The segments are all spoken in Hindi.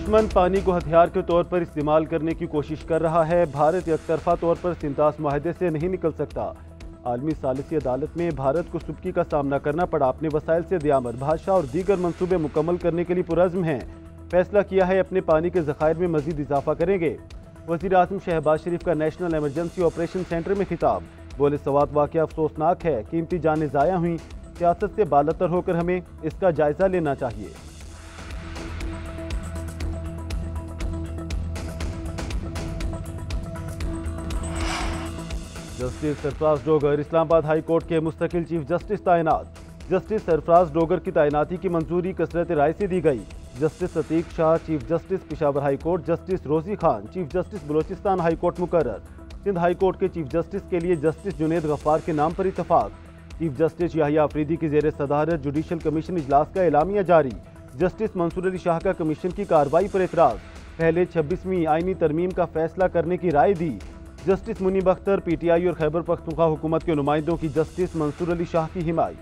दुश्मन पानी को हथियार के तौर पर इस्तेमाल करने की कोशिश कर रहा है। भारत एकतरफा तौर पर सिंतास मुआहदे से नहीं निकल सकता। आलमी सालिसी अदालत में भारत को सुबकी का सामना करना पड़ा। अपने वसाइल से दयामत, भाषा और दीगर मंसूबे मुकम्मल करने के लिए पुरज़्म हैं। फैसला किया है अपने पानी के ज़खायर में मजीद इजाफा करेंगे। वज़ीर आज़म शहबाज शरीफ का नेशनल एमरजेंसी ऑपरेशन सेंटर में खिताब। बोले सवात वाक़या अफसोसनाक है, कीमती जानें ज़ाया हुई। सियासत से बालतर होकर हमें इसका जायज़ा लेना चाहिए। Justice Sarfaraz Dogar Islamabad high court के मुस्तकिल चीफ जस्टिस तैनात। जस्टिस सरफराज डोगर की तैनाती की मंजूरी कसरत राय से दी गई। Justice Atiq Shah chief justice Peshawar high court, justice Rozi Khan chief justice Balochistan high court मुकर्रर। सिंध हाई कोर्ट के चीफ जस्टिस के लिए जस्टिस जुनेद गफ्फार के नाम पर इतफाक। चीफ जस्टिस याहिया अफरीदी की जेर सदारत जुडिशल कमीशन इजलास का एलामिया जारी। जस्टिस मंसूर अली शाह का कमीशन की कार्रवाई पर एतराज़। पहले 26वीं आईनी तरमीम का फैसला करने की राय दी। जस्टिस मुनीब अख्तर पीटीआई और खैबर पख्तूनख्वा हुकूमत के नुमाइंदों की जस्टिस मंसूर अली शाह की हिमायत।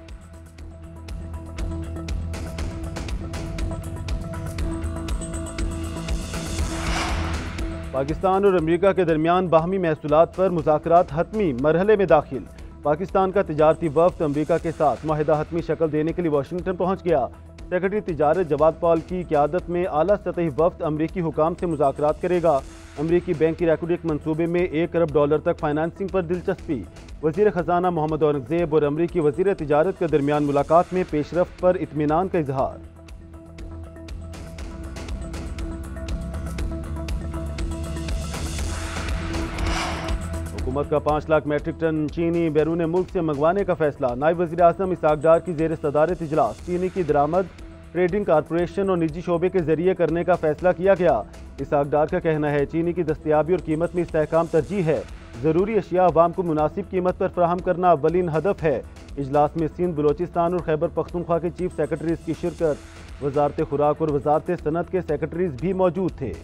पाकिस्तान और अमेरिका के दरमियान बाहमी महसूलात पर मुज़ाकरात हतमी मरहले में दाखिल। पाकिस्तान का तिजारती वफ़द अमेरिका के साथ मुआहिदा हतमी शक्ल देने के लिए वाशिंगटन पहुँच गया। सेक्रेटरी तिजारत जवाद पॉल की क़यादत में आला सतही वफ़द अमरीकी हुकाम से मुज़ाकरात करेगा। अमरीकी बैंक की रेकुडिक मनसूबे में $1 अरब तक फाइनेंसिंग पर दिलचस्पी। वज़ीर ख़जाना मोहम्मद औरंगज़ेब और अमरीकी वज़ीर तिजारत के दरमियान मुलाकात में पेशरफ्त पर इत्मीनान का इजहार। हुकूमत का 5 लाख मेट्रिक टन चीनी बैरून मुल्क से मंगवाने का फैसला। नायब वज़ीर आज़म इसहाक डार की जेर सदारत इजलास। चीनी की दरामद ट्रेडिंग कारपोरेशन और निजी शोबे के जरिए करने का फैसला किया गया। इसहाक डार का कहना है चीनी की दस्तयाबी और कीमत में इस्तेहकाम तरजीह है। ज़रूरी अशिया अवाम को मुनासिब कीमत पर फराहम करना अव्वलीन हदफ है। इजलास में सिंध, बलोचिस्तान और खैबर पख्तूनख्वा के चीफ सेक्रेटरीज की शिरकत। वजारत खुराक और वजारत सनत के सेक्रेटरीज भी मौजूद थे।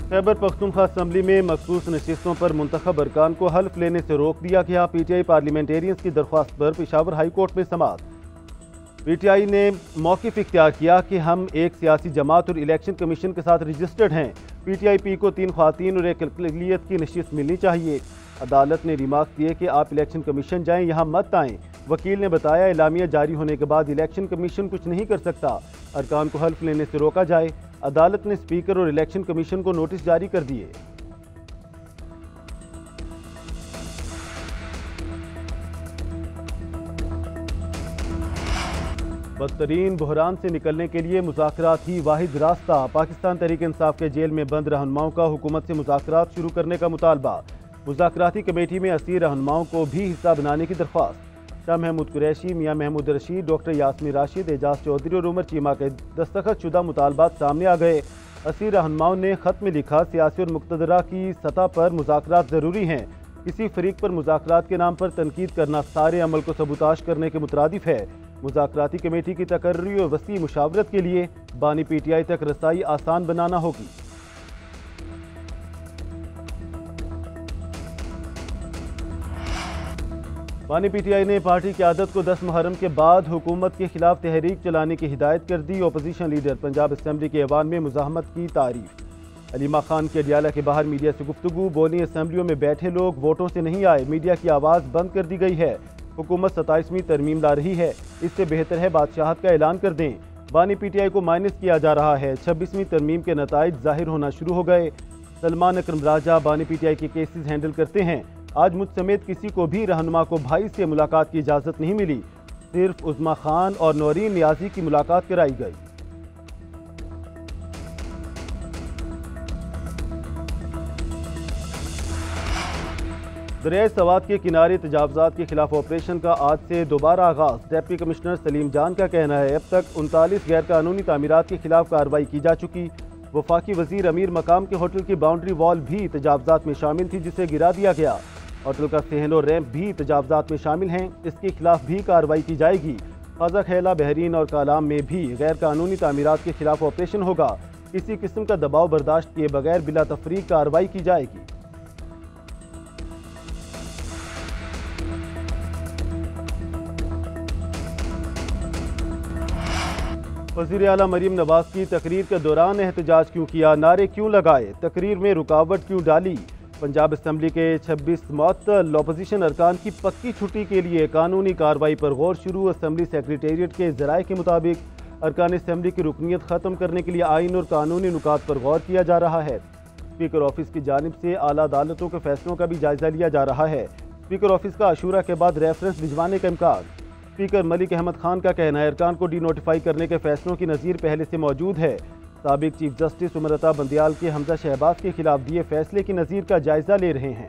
खैबर पख्तूनख्वा असम्बली में मखसूस नशिस्तों पर मुंतखब अरकान को हल्फ लेने से रोक दिया गया। पीटीआई पार्लियामेंटेरियंस की दरख्वास्त पर पेशावर हाई कोर्ट में समाअत। पीटीआई ने मौक़िफ़ इख्तियार किया कि हम एक सियासी जमात और इलेक्शन कमीशन के साथ रजिस्टर्ड हैं। पीटीआई को 3 ख़वातीन और एक अक़लियत की नशिस्त मिलनी चाहिए। अदालत ने रिमार्क दिए कि आप इलेक्शन कमीशन जाएँ, यहाँ मत आएँ। वकील ने बताया एलामिया जारी होने के बाद इलेक्शन कमीशन कुछ नहीं कर सकता। अरकान को हल्फ लेने से रोका जाए। अदालत ने स्पीकर और इलेक्शन कमीशन को नोटिस जारी कर दिए। बदतरीन बहरान से निकलने के लिए मुज़ाकरात ही वाहिद रास्ता। पाकिस्तान तहरीक इंसाफ के जेल में बंद रहनुमाओं का हुकूमत से मुज़ाकरात शुरू करने का मुतालबा। मुज़ाकराती कमेटी में असीर रहनुमाओं को भी हिस्सा बनाने की दरख्वास्त। शाह महमूद कुरैशी, मियाँ महमूद रशीद, डॉक्टर यास्मीन राशिद, एजाज चौधरी और उमर चीमा के दस्तखत शुदा मुतालबात सामने आ गए। असीर रहनुमाओं ने ख़त में लिखा सियासी और मुक़तदरा की सतह पर मुज़ाकरात ज़रूरी हैं। किसी फरीक पर मुज़ाकरात के नाम पर तनकीद करना सारे अमल को सबूताश करने के मुतरादिफ है। मुज़ाकराती कमेटी की तकर्री और वसी मुशावरत के लिए बानी पीटीआई तक रसाई आसान बनाना होगी। बानी पीटीआई ने पार्टी की आदत को 10 मुहर्रम के बाद हुकूमत के खिलाफ तहरीक चलाने की हिदायत कर दी। अपोजिशन लीडर पंजाब असम्बली के ऐवान में मुज़ाहमत की तारीफ। अलीमा खान के अडियाला के बाहर मीडिया से गुफ्तगू। बोली असम्बलियों में बैठे लोग वोटों से नहीं आए, मीडिया की आवाज़ बंद कर दी गई है। हुकूमत 27वीं तरमीम ला रही है, इससे बेहतर है बादशाहत का ऐलान कर दें। बानी पीटीआई को माइनस किया जा रहा है। 26वीं तरमीम के नताइज जाहिर होना शुरू हो गए। सलमान अकरम राजा बानी पीटीआई के केसेस हैंडल करते हैं। आज मुझ समेत किसी को भी रहनुमा को भाई से मुलाकात की इजाज़त नहीं मिली। सिर्फ उज़मा खान और नौरीन नियाजी की मुलाकात कराई गई। दरियाए सवात के किनारे तजावज़ात के खिलाफ ऑपरेशन का आज से दोबारा आगाज़। डिप्टी कमिश्नर सलीम जान का कहना है अब तक 39 गैर कानूनी तामीरात के खिलाफ कार्रवाई की जा चुकी। वफाकी वज़ीर अमीर मकाम के होटल की बाउंड्री वॉल भी तजावज़ात में शामिल थी, जिसे गिरा दिया गया। होटल का सहन और रैंप भी तजावज़ात में शामिल हैं, इसके खिलाफ भी कार्रवाई की जाएगी। ख़ाजा खैला, बहरीन और कालाम में भी गैर कानूनी तामीरात के खिलाफ ऑपरेशन होगा। किसी किस्म का दबाव बर्दाश्त किए बगैर बिला तफरीक कार्रवाई की जाएगी। वज़ीर आला मरीम नवाज की तकरीर के दौरान एहतजाज क्यों किया, नारे क्यों लगाए, तकरीर में रुकावट क्यों डाली। पंजाब असम्बली के 26 मुअत्तल अपोजिशन अरकान की पक्की छुट्टी के लिए कानूनी कार्रवाई पर गौर शुरू। असम्बली सेक्रेटेरिएट के ज़राए के मुताबिक अरकान असम्बली की रुकनीत ख़त्म करने के लिए आइन और कानूनी नुकात पर गौर किया जा रहा है। स्पीकर ऑफिस की जानिब से आला अदालतों के फैसलों का भी जायजा लिया जा रहा है। स्पीकर ऑफिस का अशूरा के बाद रेफरेंस भिजवाने का इम्कान। स्पीकर मलिक अहमद खान का कहना है अरकान को डी नोटिफाई करने के फैसलों की नज़ीर पहले से मौजूद है। साबिक चीफ जस्टिस उमर अता बंदियाल के हमजा शहबाज के खिलाफ दिए फैसले की नज़ीर का जायजा ले रहे हैं।